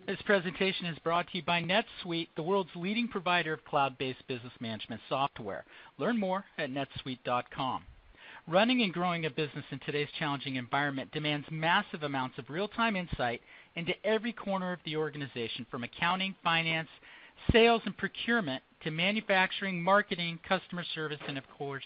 This presentation is brought to you by NetSuite, the world's leading provider of cloud-based business management software. Learn more at netsuite.com. Running and growing a business in today's challenging environment demands massive amounts of real-time insight into every corner of the organization, from accounting, finance, sales, and procurement to manufacturing, marketing, customer service, and of course,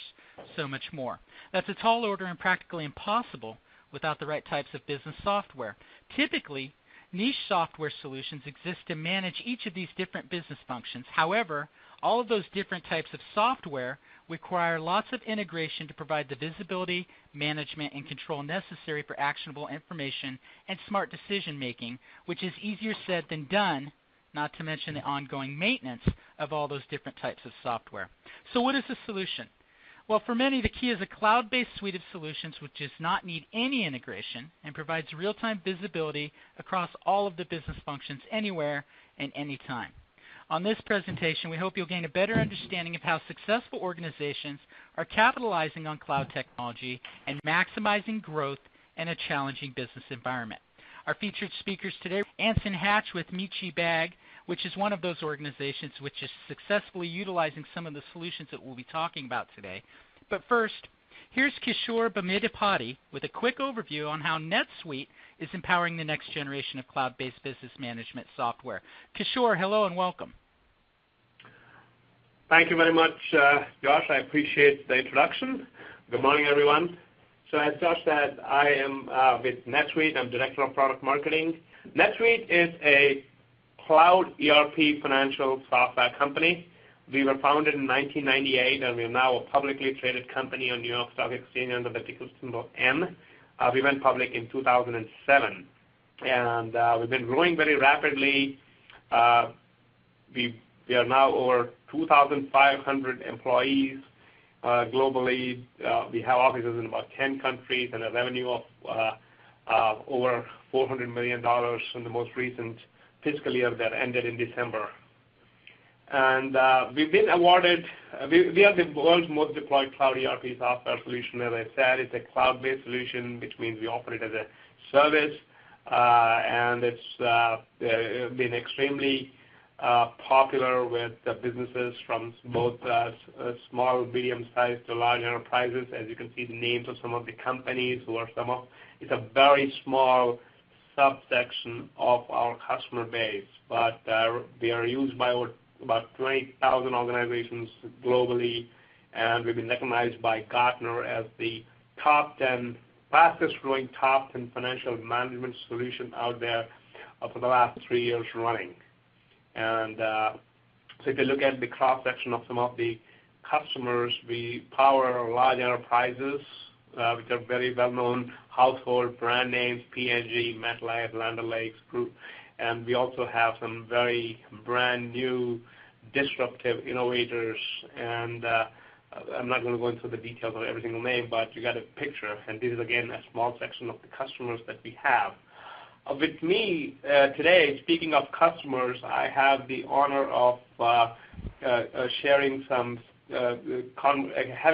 so much more. That's a tall order and practically impossible without the right types of business software. Typically, niche software solutions exist to manage each of these different business functions. However, all of those different types of software require lots of integration to provide the visibility, management, and control necessary for actionable information and smart decision making, which is easier said than done, not to mention the ongoing maintenance of all those different types of software. So what is the solution? Well, for many, the key is a cloud-based suite of solutions which does not need any integration and provides real-time visibility across all of the business functions anywhere and anytime. On this presentation, we hope you'll gain a better understanding of how successful organizations are capitalizing on cloud technology and maximizing growth in a challenging business environment. Our featured speakers today are Anson Hatch with Michi Bag, which is one of those organizations which is successfully utilizing some of the solutions that we'll be talking about today. But first, here's Kishore Bamidipati with a quick overview on how NetSuite is empowering the next generation of cloud-based business management software. Kishore, hello and welcome. Thank you very much, Josh. I appreciate the introduction. Good morning, everyone. So as Josh said, I am with NetSuite. I'm Director of Product Marketing. NetSuite is a cloud ERP financial software company. We were founded in 1998, and we are now a publicly traded company on New York Stock Exchange under the ticker symbol N. We went public in 2007, and we've been growing very rapidly. We are now over 2,500 employees globally. We have offices in about 10 countries and a revenue of over $400 million in the most recent fiscal year that ended in December. And we've been awarded, we are the world's most deployed cloud ERP software solution. As I said, it's a cloud-based solution, which means we offer it as a service, and it's been extremely popular with businesses from both small, medium-sized to large enterprises. As you can see, the names of some of the companies who are it's a very small subsection of our customer base, but they are used by about 20,000 organizations globally, and we've been recognized by Gartner as the fastest growing top 10 financial management solution out there for the last 3 years running. And so if you look at the cross-section of some of the customers, we power large enterprises, which are very well-known household brand names, P&G, MetLife, Land O'Lakes Group, and we also have some very brand new disruptive innovators, and I'm not going to go into the details of every single name, but you got a picture, and this is again a small section of the customers that we have. With me today, speaking of customers, I have the honor of sharing having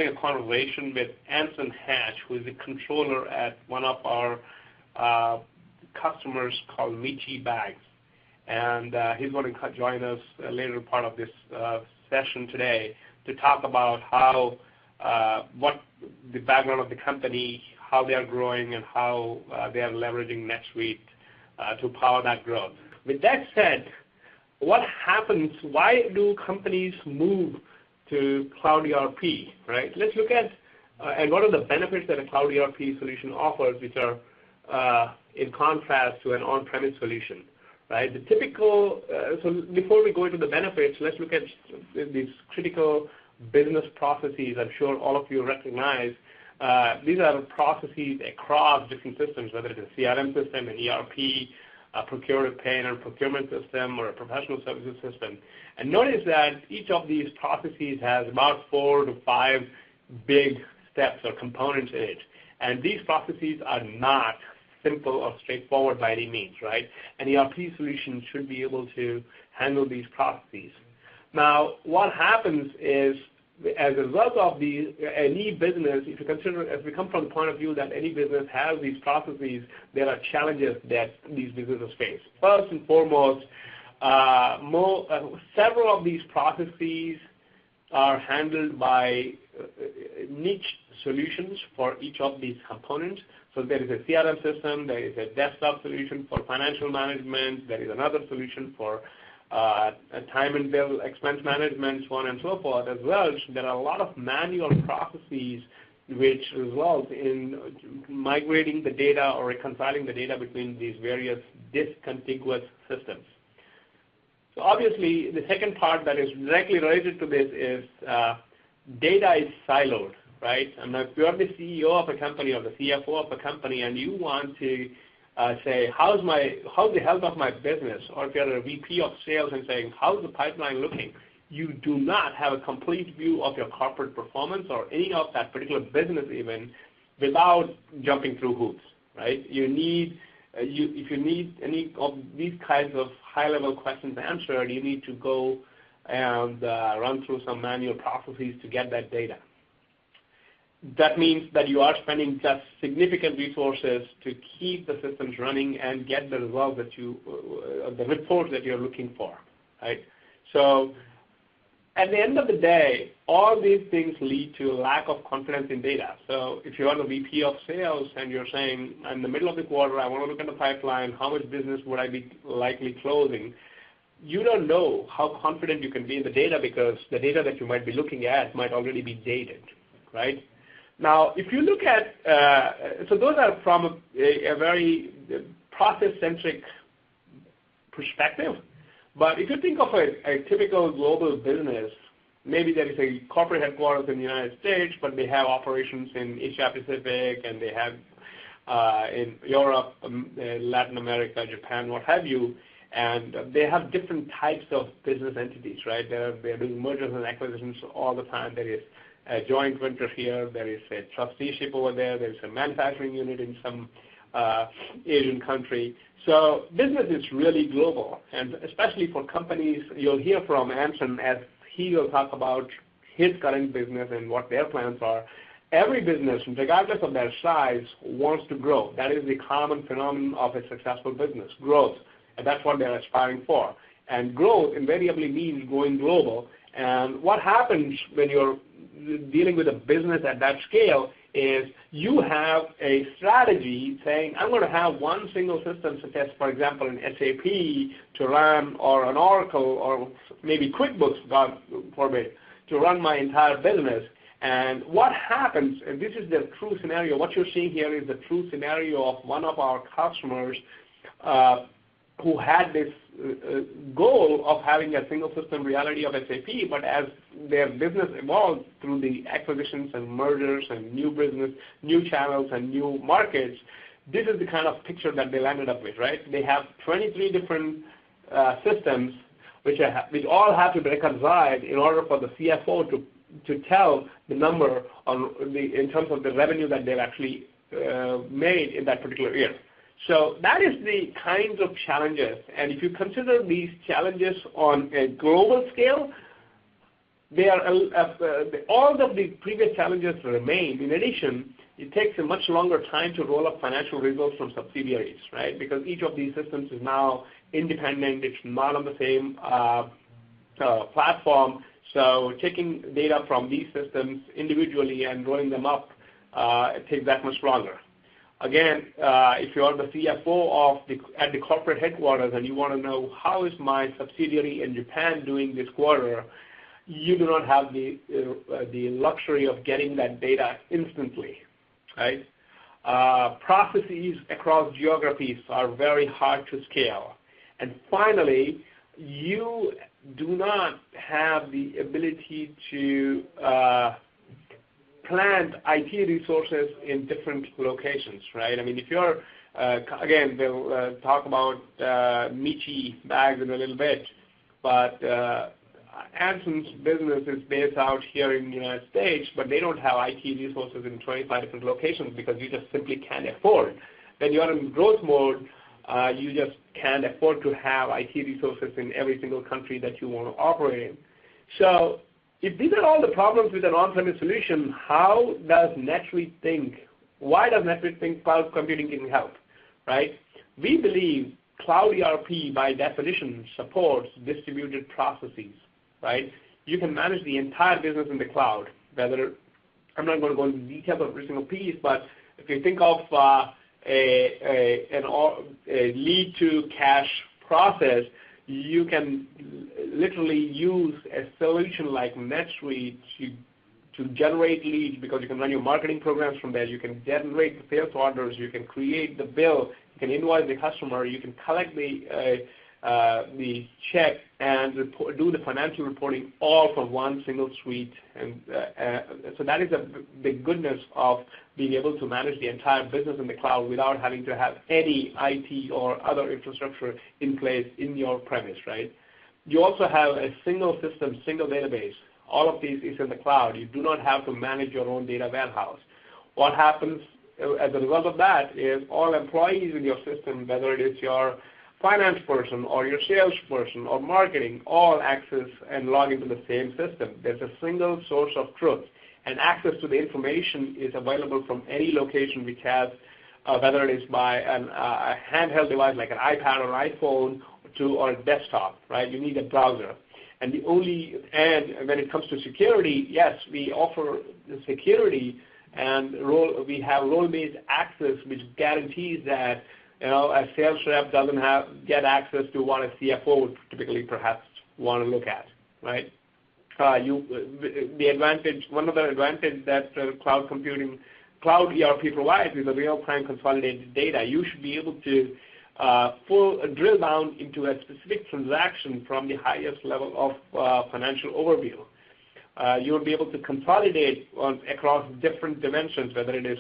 a conversation with Anson Hatch, who is the controller at one of our customers called Michi Bags. And he's going to join us later part of this session today to talk about what the background of the company, how they are growing, and how they are leveraging NetSuite to power that growth. With that said, what happens? Why do companies move to cloud ERP, right? Let's look at and what are the benefits that a cloud ERP solution offers, which are in contrast to an on-premise solution, right? The typical, so before we go into the benefits, let's look at these critical business processes. I'm sure all of you recognize these are processes across different systems, whether it's a CRM system, an ERP, a procurement system, or a professional services system. And notice that each of these processes has about 4 to 5 big steps or components in it. And these processes are not simple or straightforward by any means, right? An ERP solution should be able to handle these processes. Now, what happens is as a result of any business, if we come from the point of view that any business has these processes, there are challenges that these businesses face. First and foremost, several of these processes are handled by niche solutions for each of these components. So there is a CRM system, there is a desktop solution for financial management, there is another solution for time and bill expense management, so on and so forth as well. There are a lot of manual processes which result in migrating the data or reconciling the data between these various discontiguous systems. So obviously, the second part that is directly related to this is data is siloed, right? And if you're the CEO of a company or the CFO of a company and you want to say, how's the health of my business? Or if you're a VP of sales and saying, how's the pipeline looking? You do not have a complete view of your corporate performance or any of that particular business even without jumping through hoops, right? You need, if you need any of these kinds of high-level questions answered, you need to go and run through some manual processes to get that data. That means that you are spending just significant resources to keep the systems running and get the results that the reports that you're looking for, right? So at the end of the day, all these things lead to a lack of confidence in data. So if you are the VP of sales and you're saying, in the middle of the quarter, I want to look at the pipeline, how much business would I be likely closing? You don't know how confident you can be in the data because the data that you might be looking at might already be dated, right? Now, if you look at, so those are from a very process-centric perspective. But if you think of a typical global business, maybe there is a corporate headquarters in the United States, but they have operations in Asia Pacific, and they have in Europe, Latin America, Japan, what have you, and they have different types of business entities, right? They're doing mergers and acquisitions all the time. There is a joint venture here, there is a trusteeship over there, there's a manufacturing unit in some Asian country. So business is really global, and especially for companies, you'll hear from Anson as he will talk about his current business and what their plans are. Every business, regardless of their size, wants to grow. That is the common phenomenon of a successful business, growth, and that's what they're aspiring for. And growth invariably means going global. And what happens when you're dealing with a business at that scale is you have a strategy saying, I'm going to have one single system, such as, for example, an SAP to run, or an Oracle, or maybe QuickBooks, God forbid, to run my entire business. And what happens, and this is the true scenario, what you're seeing here is the true scenario of one of our customers who had this goal of having a single system reality of SAP, but as their business evolved through the acquisitions and mergers and new business, new channels and new markets, this is the kind of picture that they landed up with, right? They have 23 different systems which all have to be reconciled in order for the CFO to tell the number in terms of the revenue that they've actually made in that particular year. So that is the kinds of challenges. And if you consider these challenges on a global scale, they are all of the previous challenges remain. In addition, it takes a much longer time to roll up financial results from subsidiaries, right? Because each of these systems is now independent. It's not on the same platform. So taking data from these systems individually and rolling them up, it takes that much longer. Again, if you are the CFO at the corporate headquarters and you want to know how is my subsidiary in Japan doing this quarter, you do not have the luxury of getting that data instantly, right? Processes across geographies are very hard to scale. And finally, you do not have the ability to plant IT resources in different locations, right? I mean, if you're, again, we'll talk about Michi bags in a little bit, but Anson's business is based out here in the United States, but they don't have IT resources in 25 different locations because you just simply can't afford. When you're in growth mode, you just can't afford to have IT resources in every single country that you want to operate in. So if these are all the problems with an on-premise solution, how does NetSuite think? Why does NetSuite think cloud computing can help, right? We believe cloud ERP, by definition, supports distributed processes, right? You can manage the entire business in the cloud, whether, I'm not going to go into detail of every single piece, but if you think of a lead to cash process, you can literally use a solution like NetSuite to generate leads, because you can run your marketing programs from there. You can generate the sales orders. You can create the bill. You can invoice the customer. You can collect the check and do the financial reporting all from one single suite. And so that is the goodness of being able to manage the entire business in the cloud without having to have any IT or other infrastructure in place in your premise, right? You also have a single system, single database. All of these is in the cloud. You do not have to manage your own data warehouse. What happens as a result of that is all employees in your system, whether it is your finance person or your sales person or marketing, all access and log into the same system. There's a single source of truth, and access to the information is available from any location which has, whether it is by a handheld device like an iPad or iPhone or a desktop, right? You need a browser. And when it comes to security, yes, we offer the security, and we have role-based access, which guarantees that a sales rep doesn't get access to what a CFO would typically perhaps want to look at, right? One of the advantages that cloud ERP provides is a real-time consolidated data. You should be able to drill down into a specific transaction from the highest level of financial overview. You will be able to consolidate across different dimensions, whether it is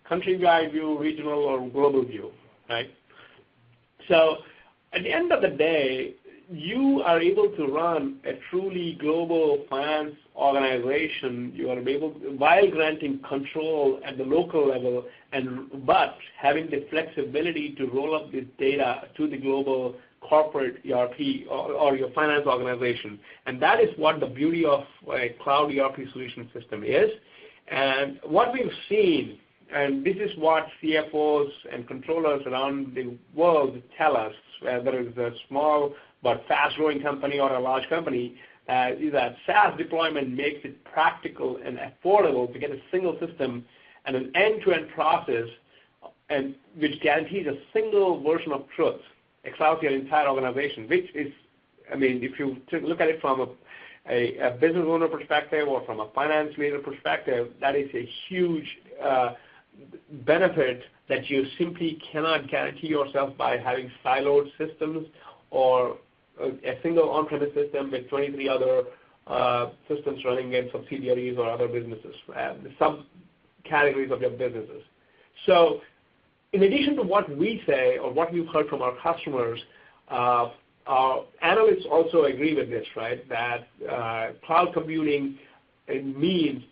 country-wide view, regional, or global view, right? So at the end of the day, you are able to run a truly global finance organization. You are able to, while granting control at the local level, but having the flexibility to roll up this data to the global corporate ERP or your finance organization. And that is what the beauty of a cloud ERP solution system is. And what we've seen, and this is what CFOs and controllers around the world tell us, whether it's a small but fast-growing company or a large company, is that SaaS deployment makes it practical and affordable to get a single system and an end-to-end process, and which guarantees a single version of truth across your entire organization, which is, if you look at it from a business owner perspective or from a finance leader perspective, that is a huge benefit that you simply cannot guarantee yourself by having siloed systems or a single on-premise system with 23 other systems running in subsidiaries or other businesses, the subcategories of your businesses. So in addition to what we say or what we've heard from our customers, our analysts also agree with this, right, that cloud computing means,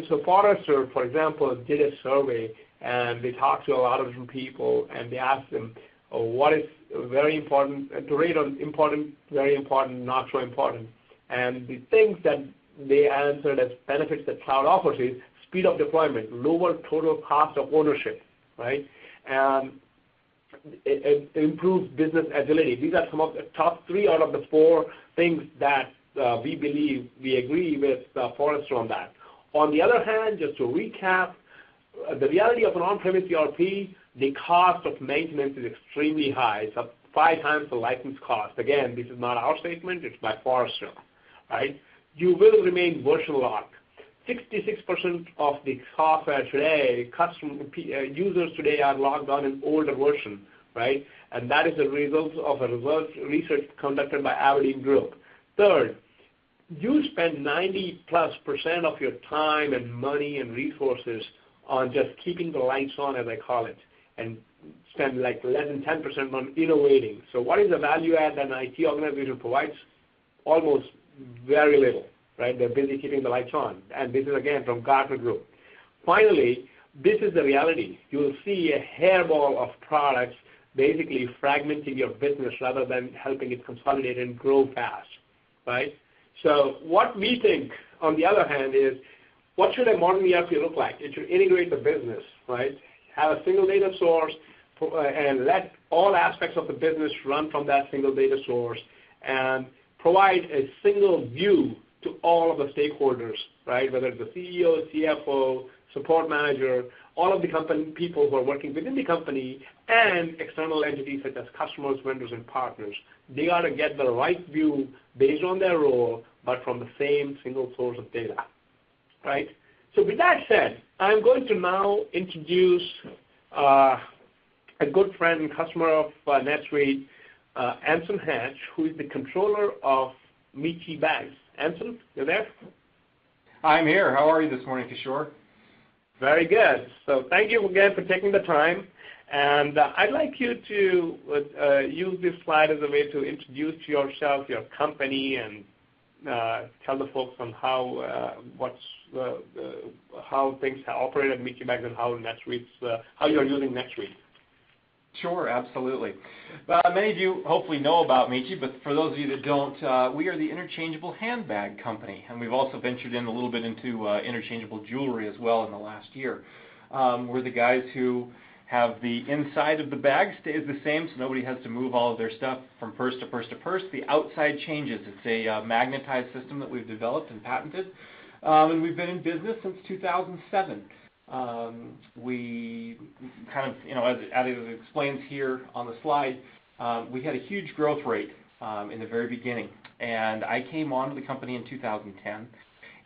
so Forrester, for example, did a survey, and they talked to a lot of different people, and they asked them what is very important, to rate on important, very important, not so important. And the things that they answered as benefits that cloud offers is speed of deployment, lower total cost of ownership, right? And it improves business agility. These are some of the top 3 out of the 4 things that we believe we agree with Forrester on that. On the other hand, just to recap, the reality of an on-premise ERP, the cost of maintenance is extremely high. It's up 5 times the license cost. Again, this is not our statement, it's by Forrester, right? You will remain version locked. 66% of the software today, users today are logged on an older version, right? And that is a result of a research conducted by Aberdeen Group. Third, you spend 90+% of your time and money and resources on just keeping the lights on, as I call it, and spend like less than 10% on innovating. So what is the value add that an IT organization provides? Almost very little, right? They're busy keeping the lights on. And this is, again, from Gartner Group. Finally, this is the reality. You will see a hairball of products basically fragmenting your business rather than helping it consolidate and grow fast, right? So what we think on the other hand, is what should a modern ERP look like? It should integrate the business, right? Have a single data source and let all aspects of the business run from that single data source and provide a single view to all of the stakeholders, right? Whether it's the CEO, CFO, support manager, all of the company people who are working within the company, and external entities such as customers, vendors, and partners. They ought to get the right view based on their role, but from the same single source of data, right? So with that said, I'm going to now introduce a good friend and customer of NetSuite, Anson Hatch, who is the controller of Michi Bags. Anson, you there? I'm here. How are you this morning, Kishore? Very good. So thank you again for taking the time. And I'd like you to use this slide as a way to introduce yourself, your company, and tell the folks on how things operate at Michi Bags and how you're using NetSuite. Sure, absolutely. Many of you hopefully know about Michi, but for those of you that don't, we are the interchangeable handbag company, and we've also ventured in a little bit into interchangeable jewelry as well in the last year. We're the guys who have the inside of the bag stays the same, so nobody has to move all of their stuff from purse to purse to purse. The outside changes. It's a magnetized system that we've developed and patented, and we've been in business since 2007. We kind of, as it explains here on the slide, we had a huge growth rate in the very beginning. And I came onto the company in 2010,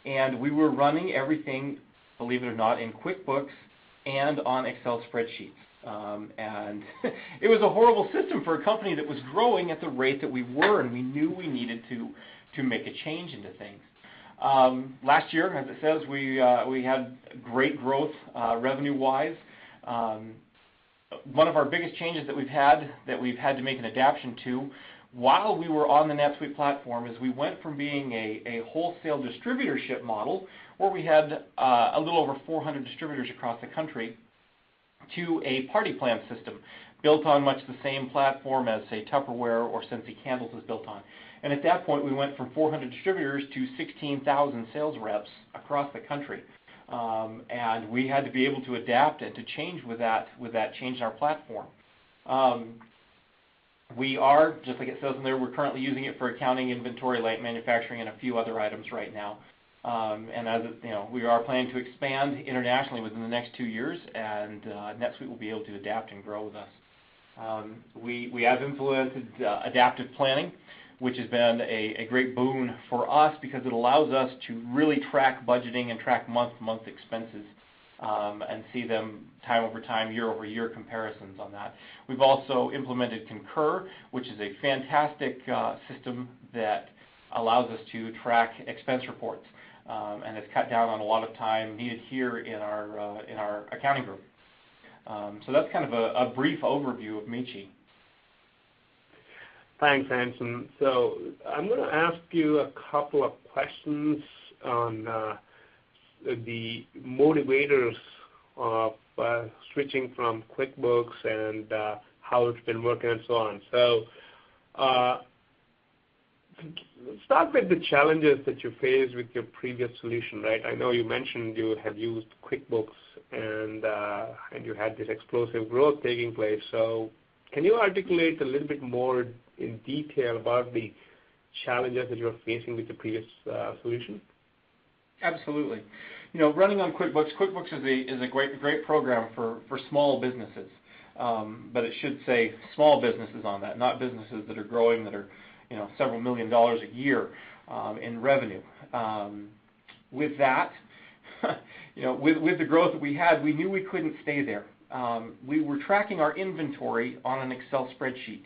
and we were running everything, believe it or not, in QuickBooks and on Excel spreadsheets. And it was a horrible system for a company that was growing at the rate that we were, and we knew we needed to make a change into things. Last year, as it says, we had great growth revenue-wise. One of our biggest changes that we've had to make an adaptation to while we were on the NetSuite platform is we went from being a wholesale distributorship model where we had a little over 400 distributors across the country to a party plan system built on much the same platform as, say, Tupperware or Scentsy Candles is built on. And at that point, we went from 400 distributors to 16,000 sales reps across the country. And we had to be able to adapt and to change with that change in our platform. We are, just like it says in there, we're currently using it for accounting, inventory, light manufacturing, and a few other items right now. And as we are planning to expand internationally within the next 2 years, and NetSuite will be able to adapt and grow with us. We have implemented adaptive planning, which has been a great boon for us because it allows us to really track budgeting and track month-to-month expenses and see them time over time, year-over-year comparisons on that. We've also implemented Concur, which is a fantastic system that allows us to track expense reports and has cut down on a lot of time needed here in our accounting group. So that's kind of a brief overview of Michi. Thanks, Anson. So I'm going to ask you a couple of questions on the motivators of switching from QuickBooks and how it's been working and so on. So let's start with the challenges that you faced with your previous solution, right? I know you mentioned you had used QuickBooks and you had this explosive growth taking place. So can you articulate a little bit more in detail about the challenges that you're facing with the previous solution? Absolutely. Running on QuickBooks is a great program for small businesses, but it should say small businesses on that, not businesses that are growing that are several $1 million a year in revenue. With that, with the growth that we had, we knew we couldn't stay there. We were tracking our inventory on an Excel spreadsheet.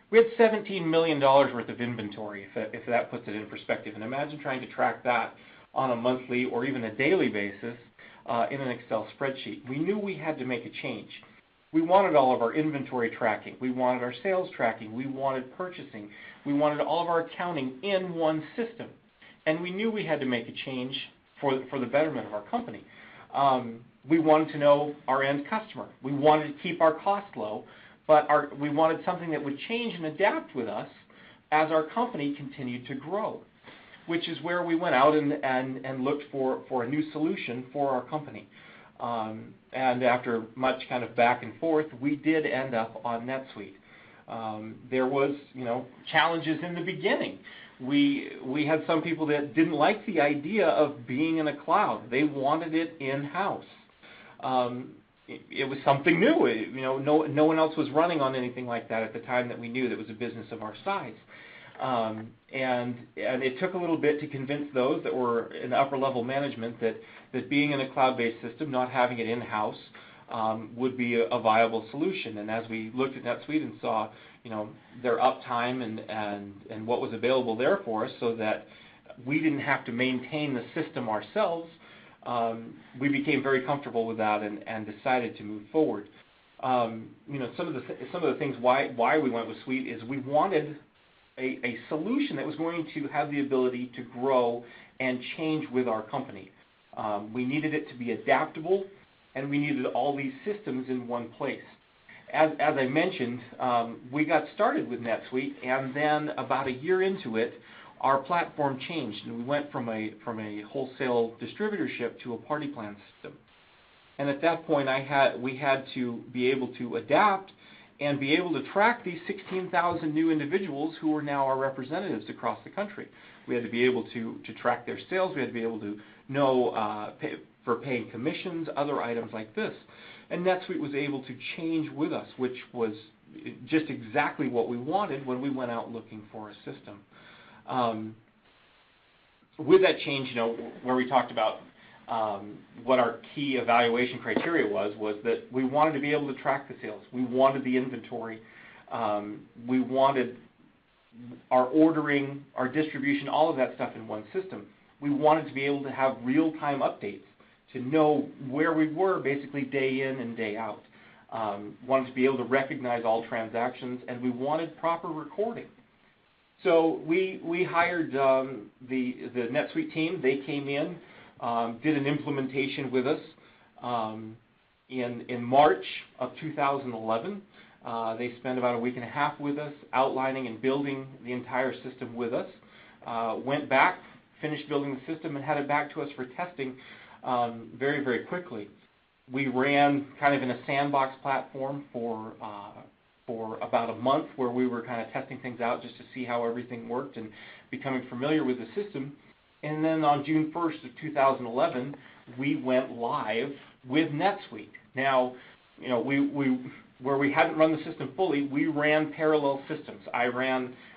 We had $17 million worth of inventory, if that puts it in perspective. And imagine trying to track that on a monthly or even a daily basis in an Excel spreadsheet. We knew we had to make a change. We wanted all of our inventory tracking. We wanted our sales tracking. We wanted purchasing. We wanted all of our accounting in one system. And we knew we had to make a change for the betterment of our company. We wanted to know our end customer. We wanted to keep our costs low, but we wanted something that would change and adapt with us as our company continued to grow. which is where we went out and looked for a new solution for our company. And after much kind of back and forth, we did end up on NetSuite. There was, challenges in the beginning. We had some people that didn't like the idea of being in a cloud. They wanted it in-house. It was something new. No one else was running on anything like that at the time that we knew that was a business of our size. And it took a little bit to convince those that were in upper level management that being in a cloud-based system, not having it in-house, would be a viable solution. And as we looked at NetSuite and saw, their uptime and what was available there for us, so that we didn't have to maintain the system ourselves, we became very comfortable with that and decided to move forward. Some of the things why we went with Suite is we wanted a solution that was going to have the ability to grow and change with our company. We needed it to be adaptable, and we needed all these systems in one place. As I mentioned, we got started with NetSuite, and then about a year into it, our platform changed, and we went from a wholesale distributorship to a party plan system. And at that point, we had to be able to adapt and be able to track these 16,000 new individuals who are now our representatives across the country. We had to be able to track their sales. We had to be able to know for paying commissions, other items like this. And NetSuite was able to change with us, which was just exactly what we wanted when we went out looking for a system. With that change, where we talked about what our key evaluation criteria was that we wanted to be able to track the sales. We wanted the inventory. We wanted our ordering, our distribution, all of that stuff in one system. We wanted to be able to have real-time updates to know where we were basically day in and day out. Wanted to be able to recognize all transactions, and we wanted proper recording. So we hired the NetSuite team. They came in, did an implementation with us in March of 2011. They spent about a week and a half with us, outlining and building the entire system with us. Went back, finished building the system, and had it back to us for testing very, very quickly. We ran kind of in a sandbox platform for about a month, where we were kind of testing things out just to see how everything worked and becoming familiar with the system. And then on June 1st of 2011, we went live with NetSuite. Now, where we hadn't run the system fully, we ran parallel systems.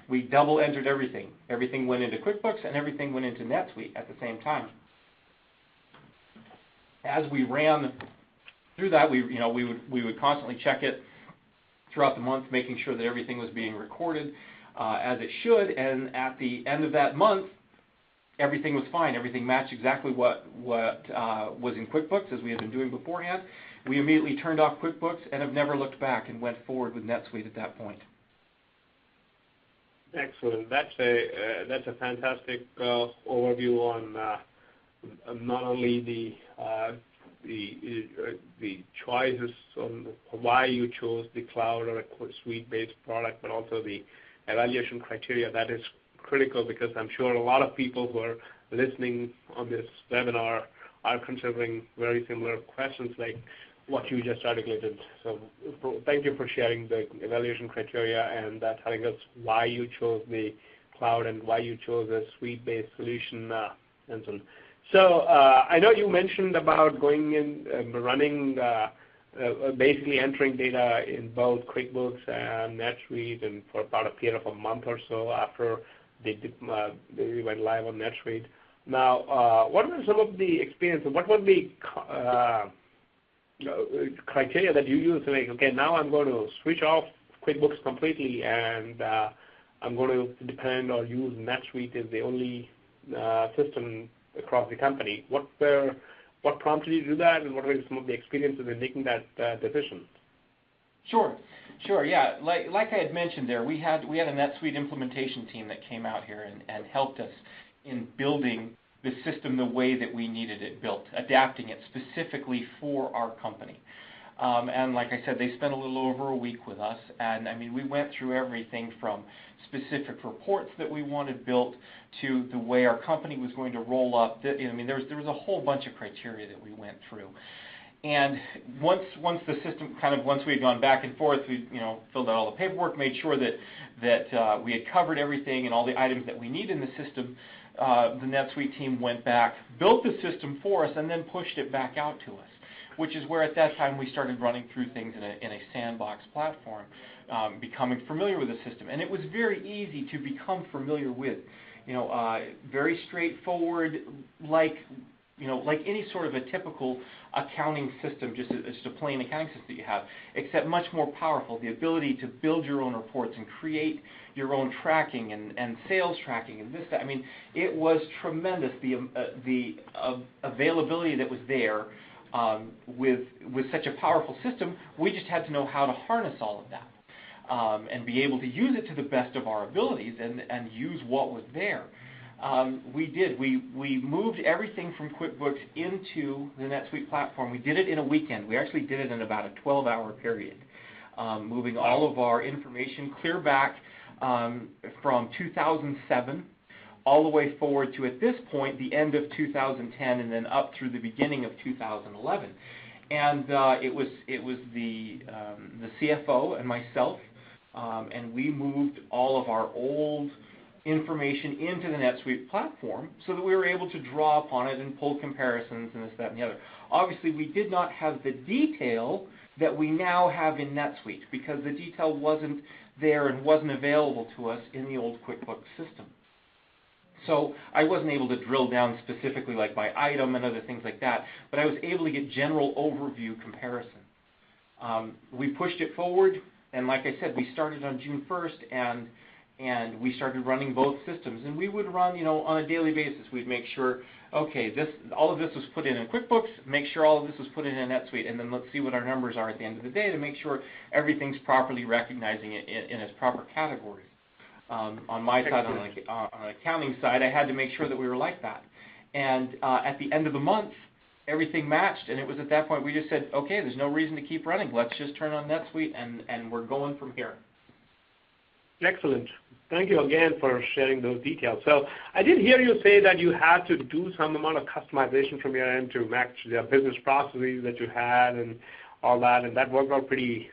We double entered everything. Everything went into QuickBooks and everything went into NetSuite at the same time. As we ran through that, we would constantly check it throughout the month, making sure that everything was being recorded as it should. And at the end of that month, everything was fine. Everything matched exactly what was in QuickBooks, as we had been doing beforehand. We immediately turned off QuickBooks and have never looked back, and went forward with NetSuite at that point. Excellent. That's a fantastic overview on not only the choices on why you chose the cloud or a suite-based product, but also the evaluation criteria. That is critical, because I'm sure a lot of people who are listening on this webinar are considering very similar questions like what you just articulated. So thank you for sharing the evaluation criteria and telling us why you chose the cloud and why you chose a suite-based solution and so on. So I know you mentioned about going in and running, basically entering data in both QuickBooks and NetSuite, and for about a period of a month or so after they went live on NetSuite. Now, what were some of the experiences? What were the criteria that you used to make, okay, now I'm going to switch off QuickBooks completely, and I'm going to depend or use NetSuite as the only system across the company? What prompted you to do that, and what were some of the experiences in making that decision? Sure, yeah. Like I had mentioned there, we had a NetSuite implementation team that came out here and helped us in building the system the way that we needed it built, adapting it specifically for our company. And like I said, they spent a little over a week with us, and I mean, we went through everything from specific reports that we wanted built to the way our company was going to roll up. I mean, there was a whole bunch of criteria that we went through. And once the system once we had gone back and forth, we filled out all the paperwork, made sure that we had covered everything and all the items that we need in the system. The NetSuite team went back, built the system for us, and then pushed it back out to us, which is where at that time we started running through things in a sandbox platform, becoming familiar with the system. And it was very easy to become familiar with, very straightforward, like any sort of a typical accounting system, just a plain accounting system that you have, except much more powerful. The ability to build your own reports and create your own tracking and sales tracking and this, that. I mean, it was tremendous, the availability that was there. With such a powerful system, we just had to know how to harness all of that and be able to use it to the best of our abilities and use what was there. We did. We moved everything from QuickBooks into the NetSuite platform. We did it in a weekend. We actually did it in about a 12-hour period, moving all of our information clear back from 2007 all the way forward to, at this point, the end of 2010 and then up through the beginning of 2011. And it was the CFO and myself, and we moved all of our old information into the NetSuite platform so that we were able to draw upon it and pull comparisons and this, that, and the other. Obviously, we did not have the detail that we now have in NetSuite because the detail wasn't there and wasn't available to us in the old QuickBooks system. So I wasn't able to drill down specifically like by item and other things like that, but I was able to get general overview comparison. We pushed it forward, and like I said, we started on June 1st, and we started running both systems. And we would run, on a daily basis. We'd make sure, okay, all of this was put in QuickBooks, make sure all of this was put in NetSuite, and then let's see what our numbers are at the end of the day to make sure everything's properly recognizing it in its proper categories. On my side, on the accounting side, I had to make sure that we were like that. And at the end of the month, everything matched, and it was at that point we just said, okay, there's no reason to keep running. Let's just turn on NetSuite, and we're going from here. Excellent. Thank you again for sharing those details. So I did hear you say that you had to do some amount of customization from your end to match the business processes that you had and all that, and that worked out pretty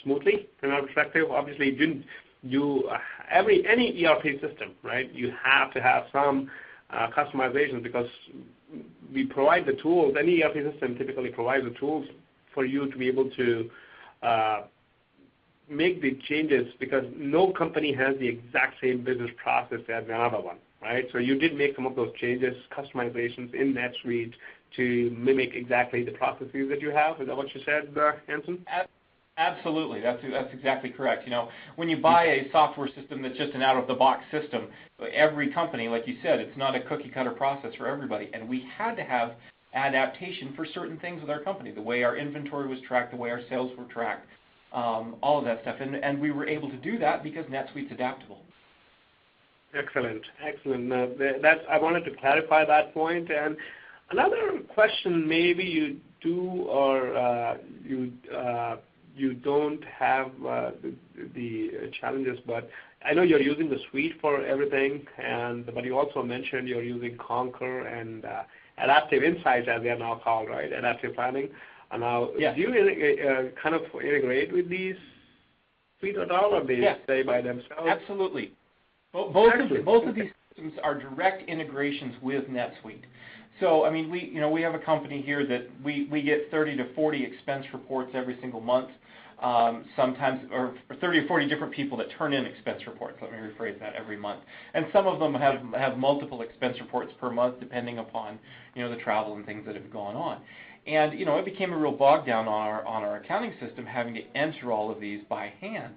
smoothly from our perspective. Obviously, it didn't do any ERP system, right? You have to have some customization because we provide the tools. Any ERP system typically provides the tools for you to be able to make the changes because no company has the exact same business process as another one, right? So you did make some of those changes, customizations in NetSuite to mimic exactly the processes that you have. Is that what you said, Hanson? Absolutely. That's exactly correct. When you buy a software system that's just an out-of-the-box system, every company, like you said, it's not a cookie-cutter process for everybody, and we had to have adaptation for certain things with our company, the way our inventory was tracked, the way our sales were tracked, all of that stuff, and we were able to do that because NetSuite's adaptable. Excellent. I wanted to clarify that point. And another question, maybe you do or you don't have the challenges, but I know you're using the suite for everything, but you also mentioned you're using Concur and Adaptive Insights, as they are now called, right? Adaptive Planning. And now, yes. Do you kind of integrate with these suite at all, or they stay by themselves? Absolutely. Both of these systems are direct integrations with NetSuite. So, I mean, we have a company here that we get 30 to 40 expense reports every single month. Sometimes, or 30 or 40 different people that turn in expense reports, let me rephrase that, every month. And some of them have multiple expense reports per month depending upon, the travel and things that have gone on. And, it became a real bog down on our accounting system having to enter all of these by hand.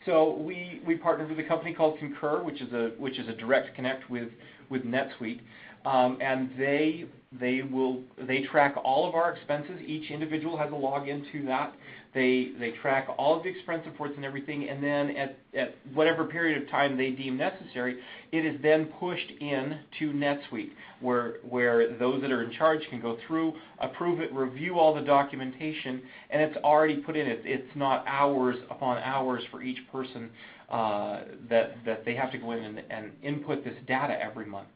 So we partnered with a company called Concur, which is a direct connect with NetSuite. And they track all of our expenses. Each individual has a login to that. They track all of the expense reports and everything, and then at whatever period of time they deem necessary, it is then pushed in to NetSuite, where those that are in charge can go through, approve it, review all the documentation, and it's already put in. It's not hours upon hours for each person that they have to go in and input this data every month.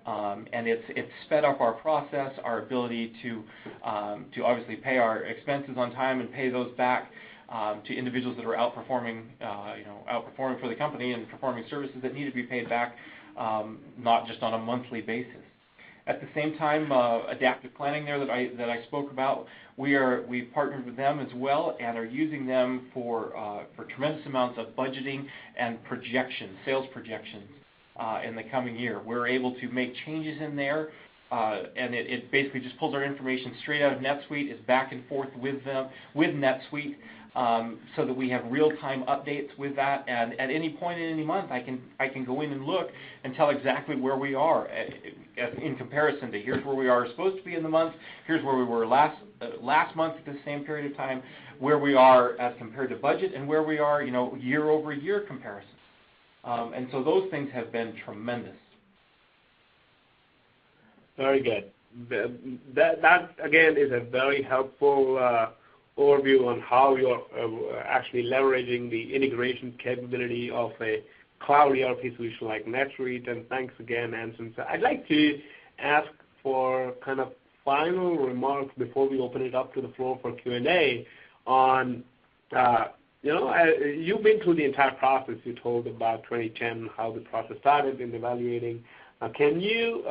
And it's sped up our process, our ability to obviously pay our expenses on time and pay those back to individuals that are outperforming for the company and performing services that need to be paid back, not just on a monthly basis. At the same time, adaptive planning there that I spoke about, we've partnered with them as well and are using them for tremendous amounts of budgeting and projections, sales projections. In the coming year, we're able to make changes in there, and it basically just pulls our information straight out of NetSuite, is back and forth with NetSuite, so that we have real-time updates with that. And at any point in any month, I can go in and look and tell exactly where we are in comparison to here's where we are supposed to be in the month, here's where we were last month at the same period of time, where we are as compared to budget, and where we are, year-over-year comparison. And so those things have been tremendous. Very good. That again, is a very helpful overview on how you're actually leveraging the integration capability of a cloud ERP solution like NetSuite. And thanks again, Anson. So I'd like to ask for kind of final remarks before we open it up to the floor for Q&A on you've been through the entire process. You told about 2010, how the process started in evaluating. Can you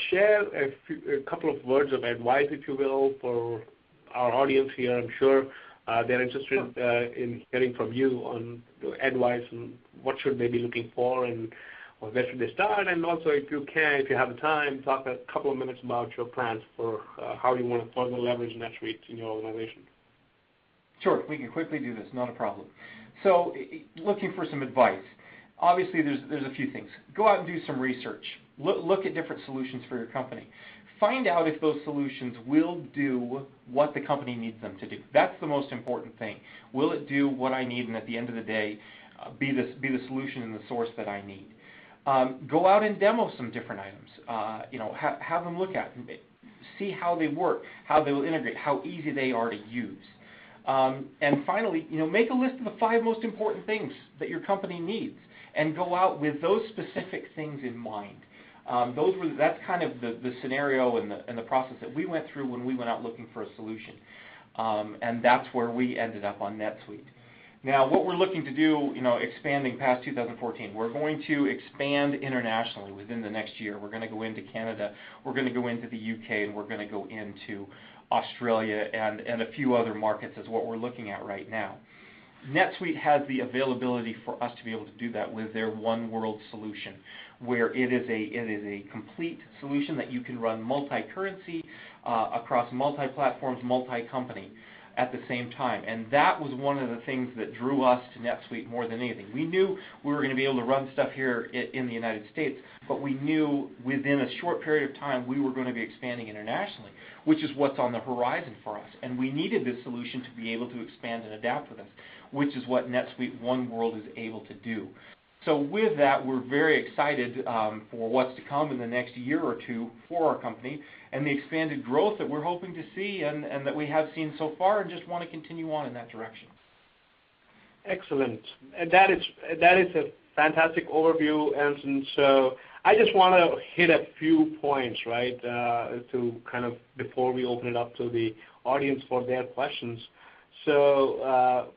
share a couple of words of advice, if you will, for our audience here? I'm sure they're interested in hearing from you on advice and what should they be looking for and where should they start. And also, if you have the time, talk a couple of minutes about your plans for how you want to further leverage NetSuite in your organization. Sure, we can quickly do this, not a problem. So, looking for some advice. Obviously, there's a few things. Go out and do some research. Look at different solutions for your company. Find out if those solutions will do what the company needs them to do. That's the most important thing. Will it do what I need, and at the end of the day, be the solution and the source that I need? Go out and demo some different items. Have them look at them. See how they work, how they will integrate, how easy they are to use. And finally, make a list of the 5 most important things that your company needs, and go out with those specific things in mind. That's kind of the scenario and the process that we went through when we went out looking for a solution, and that's where we ended up on NetSuite. Now, what we're looking to do, expanding past 2014, we're going to expand internationally within the next year. We're going to go into Canada, we're going to go into the UK, and we're going to go into Australia and a few other markets is what we're looking at right now. NetSuite has the availability for us to be able to do that with their One World solution, where it is a complete solution that you can run multi-currency across multi-platforms, multi-company at the same time. And that was one of the things that drew us to NetSuite more than anything. We knew we were going to be able to run stuff here in the United States, but we knew within a short period of time we were going to be expanding internationally, which is what's on the horizon for us. And we needed this solution to be able to expand and adapt with us, which is what NetSuite One World is able to do. So with that, we're very excited for what's to come in the next year or two for our company and the expanded growth that we're hoping to see and that we have seen so far, and just want to continue on in that direction. Excellent. And that is a fantastic overview, Anson. So I just want to hit a few points, right, to kind of before we open it up to the audience for their questions. So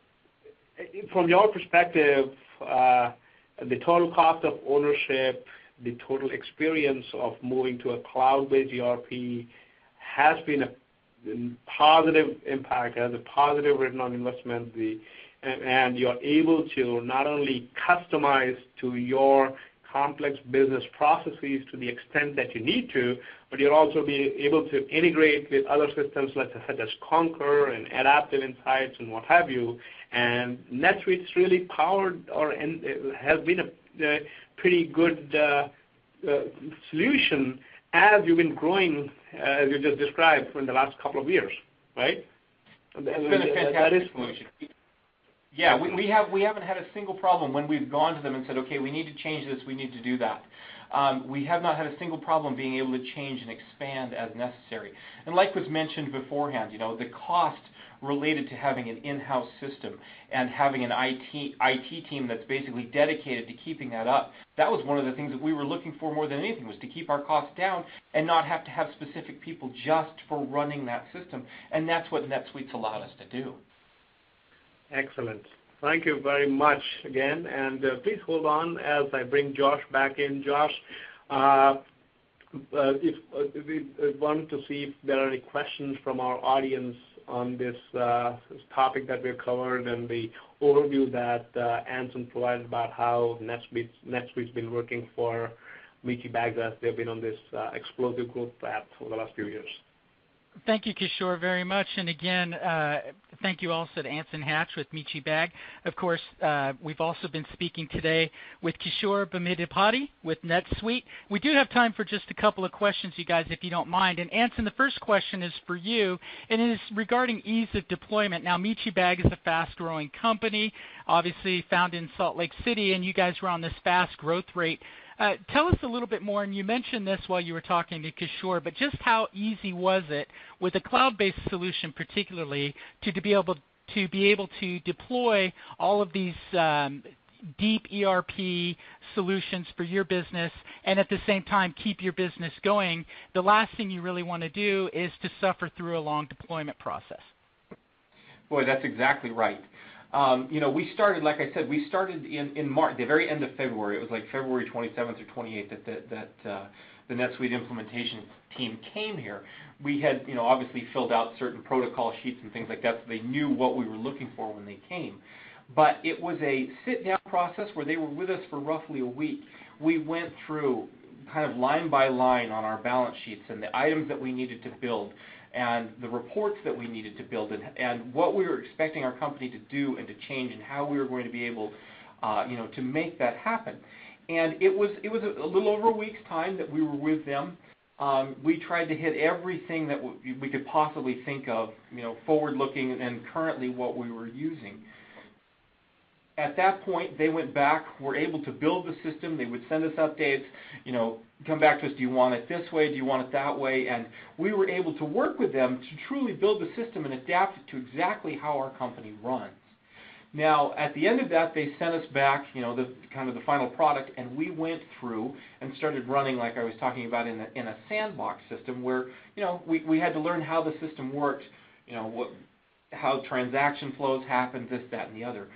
from your perspective, the total cost of ownership, the total experience of moving to a cloud-based ERP has been a positive impact, has a positive return on investment, and you're able to not only customize to your complex business processes to the extent that you need to, but you'll also be able to integrate with other systems such as Concur and Adaptive Insights and what have you. And NetSuite's really powered and has been a pretty good solution as you've been growing, as you just described, in the last couple of years, right? It's been a fantastic solution. Yeah, we haven't had a single problem when we've gone to them and said, okay, we need to change this, we need to do that. We have not had a single problem being able to change and expand as necessary. And like was mentioned beforehand, the cost related to having an in-house system and having an IT team that's basically dedicated to keeping that up, that was one of the things that we were looking for more than anything, was to keep our costs down and not have to have specific people just for running that system. And that's what NetSuite's allowed us to do. Excellent. Thank you very much again. And please hold on as I bring Josh back in. Josh, if we wanted to see if there are any questions from our audience on this topic that we've covered and the overview that Anson provided about how NetSuite's been working for Michi Bags as they've been on this explosive growth path over the last few years. Thank you, Kishore, very much. And again, thank you also to Anson Hatch with Michi Bag. Of course, we've also been speaking today with Kishore Bamidipati with NetSuite. We do have time for just a couple of questions, you guys, if you don't mind. And Anson, the first question is for you, and it is regarding ease of deployment. Now, Michi Bag is a fast-growing company, obviously founded in Salt Lake City, and you guys were on this fast growth rate. Tell us a little bit more, and you mentioned this while you were talking to Kishore, but just how easy was it with a cloud-based solution particularly to be able to deploy all of these deep ERP solutions for your business and at the same time keep your business going? The last thing you really want to do is to suffer through a long deployment process. Boy, that's exactly right. We started, like I said, in March, the very end of February. It was like February 27th or 28th that the NetSuite implementation team came here. We had, obviously filled out certain protocol sheets and things like that, so they knew what we were looking for when they came. But it was a sit-down process where they were with us for roughly a week. We went through kind of line by line on our balance sheets and the items that we needed to build and the reports that we needed to build and what we were expecting our company to do and to change and how we were going to be able to make that happen. And it was a little over a week's time that we were with them. We tried to hit everything that we could possibly think of, forward-looking and currently what we were using. At that point, they went back, were able to build the system. They would send us updates, come back to us, do you want it this way, do you want it that way? And we were able to work with them to truly build the system and adapt it to exactly how our company runs. Now, at the end of that, they sent us back, the final product, and we went through and started running, like I was talking about, in a sandbox system where, we had to learn how the system worked, how transaction flows happen, this, that, and the other.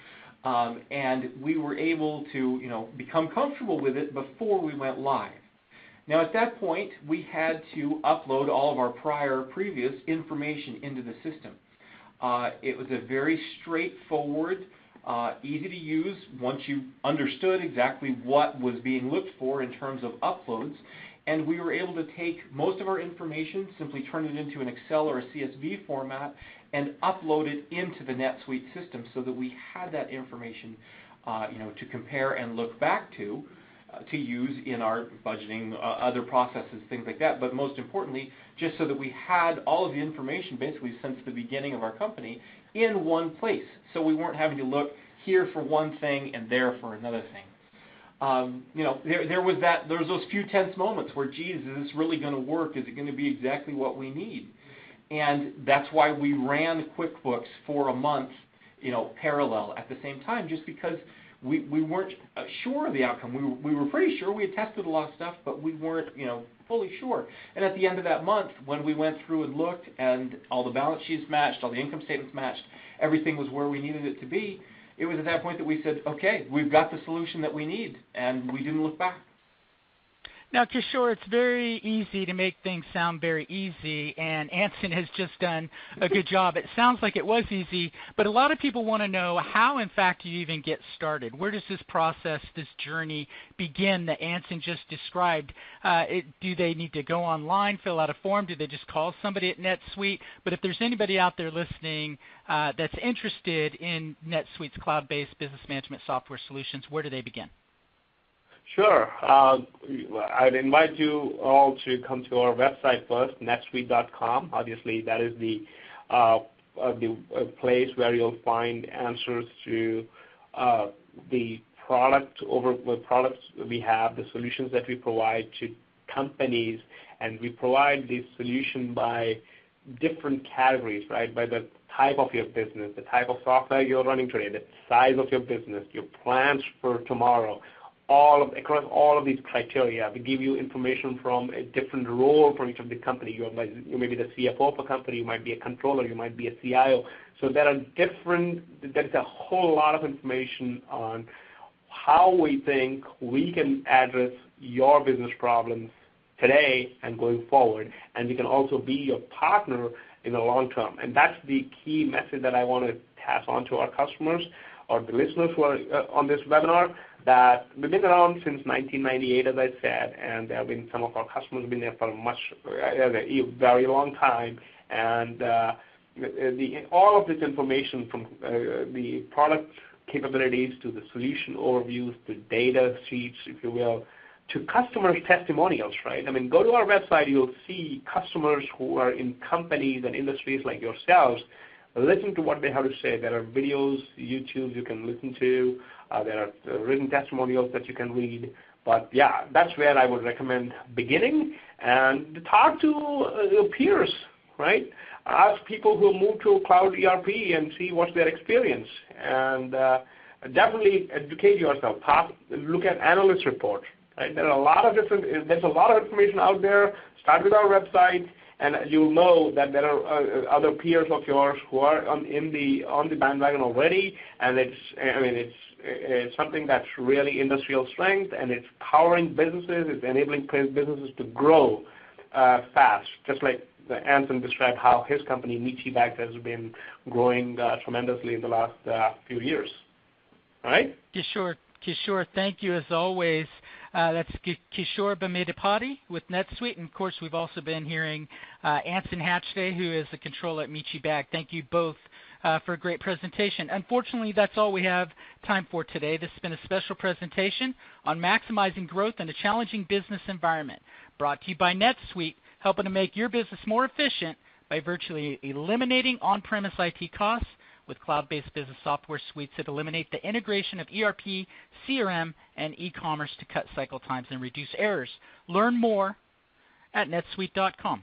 And we were able to, become comfortable with it before we went live. Now, at that point, we had to upload all of our previous information into the system. It was a very straightforward, easy to use once you understood exactly what was being looked for in terms of uploads. And we were able to take most of our information, simply turn it into an Excel or a CSV format, and upload it into the NetSuite system so that we had that information to compare and look back to use in our budgeting, other processes, things like that. But most importantly, just so that we had all of the information basically since the beginning of our company in one place. So we weren't having to look here for one thing and there for another thing. There was those few tense moments where, geez, is this really going to work? Is it going to be exactly what we need? And that's why we ran QuickBooks for a month, parallel at the same time, just because we weren't sure of the outcome. We were pretty sure. We had tested a lot of stuff, but we weren't, fully sure. And at the end of that month, when we went through and looked and all the balance sheets matched, all the income statements matched, everything was where we needed it to be, it was at that point that we said, okay, we've got the solution that we need, and we didn't look back. Now, Kishore, it's very easy to make things sound very easy, and Anson has just done a good job. It sounds like it was easy, but a lot of people want to know how, in fact, you even get started. Where does this process, this journey begin that Anson just described? Do they need to go online, fill out a form? Do they just call somebody at NetSuite? But if there's anybody out there listening that's interested in NetSuite's cloud-based business management software solutions, where do they begin? Sure. I'd invite you all to come to our website first, netsuite.com. Obviously, that is the the place where you'll find answers to the products we have, the solutions that we provide to companies, and we provide the solution by different categories, right? By the type of your business, the type of software you're running today, the size of your business, your plans for tomorrow, across all of these criteria. We give you information from a different role for each of the company. You may be the CFO of a company, you might be a controller, you might be a CIO. So there is a whole lot of information on how we think we can address your business problems today and going forward, and we can also be your partner in the long term. And that's the key message that I want to pass on to our customers or the listeners who are on this webinar, that we've been around since 1998, as I said, and there have been some of our customers have been there for a very long time, and all of this information from the product capabilities to the solution overviews to data sheets, if you will, to customers' testimonials, right? I mean, go to our website, you'll see customers who are in companies and industries like yourselves. Listen to what they have to say. There are videos, YouTube you can listen to. There are written testimonials that you can read. But yeah, that's where I would recommend beginning, and talk to your peers, right? Ask people who move to cloud ERP and see what's their experience, and definitely educate yourself. Look at analyst reports. Right? There's a lot of information out there. Start with our website, and you'll know that there are other peers of yours who are on the bandwagon already, and it's something that's really industrial strength, and it's powering businesses, it's enabling businesses to grow fast, just like Anson described how his company, Michi Bags, has been growing tremendously in the last few years. All right? Kishore, thank you as always. That's Kishore Bamidipati with NetSuite, and of course we've also been hearing Anson Hatch today, who is the controller at Michi Bag. Thank you both for a great presentation. Unfortunately, that's all we have time for today. This has been a special presentation on maximizing growth in a challenging business environment, brought to you by NetSuite, helping to make your business more efficient by virtually eliminating on-premise IT costs with cloud-based business software suites that eliminate the integration of ERP, CRM, and e-commerce to cut cycle times and reduce errors. Learn more at netsuite.com.